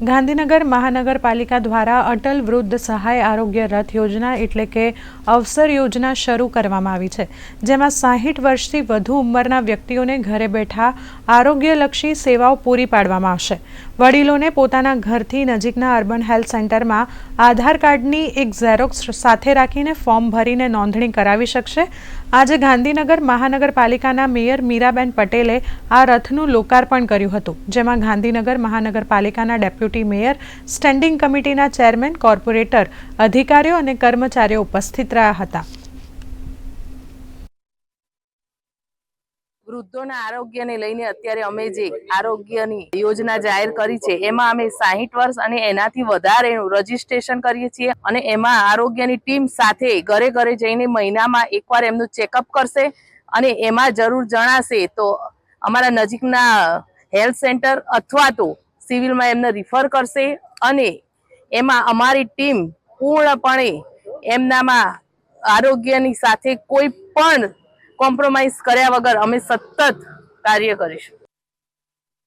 ગાંધીનગર મહાનગરપાલિકા દ્વારા અટલ વૃદ્ધ સહાય આરોગ્ય રથ યોજના એટલે કે અવસર યોજના શરૂ કરવામાં આવી છે, જેમાં 60 વર્ષથી વધુ ઉંમરના વ્યક્તિઓને ઘરે બેઠા આરોગ્યલક્ષી સેવાઓ પૂરી પાડવામાં આવશે। વડીલોને પોતાના ઘરથી નજીકના અર્બન હેલ્થ સેન્ટરમાં આધાર કાર્ડની એક ઝેરોક્સ સાથે રાખીને ફોર્મ ભરીને નોંધણી કરાવી શકશે। આજે ગાંધીનગર મહાનગરપાલિકાના મેયર મીરાબેન પટેલે આ રથનું લોકાર્પણ કર્યું હતું, જેમાં ગાંધીનગર મહાનગરપાલિકાના ડેપ્યુટી મેયર, સ્ટેન્ડિંગ કમિટીના ચેરમેન, કોર્પોરેટર, અધિકારીઓ અને કર્મચારીઓ ઉપસ્થિત રહ્યા હતા। વૃદ્ધોના આરોગ્યને લઈને અત્યારે અમે જે આરોગ્યની યોજના જાહેર કરી છે, એમાં અમે 60 વર્ષ અને એનાથી વધારેનું રજીસ્ટ્રેશન કરીએ છીએ અને એમાં આરોગ્યની ટીમ સાથે ઘરે ઘરે જઈને મહિનામાં એકવાર એમનું ચેકઅપ કરશે અને એમાં જરૂર જણાશે તો અમારા નજીકના હેલ્થ સેન્ટર અથવા તો સિવિલમાં એમને રિફર કરશે અને એમાં અમારી ટીમ પૂર્ણપણે એમનામાં આરોગ્યની સાથે કોઈ પણ કોમ્પ્રોમાઇઝ કર્યા વગર અમે સતત કાર્ય કરીશું।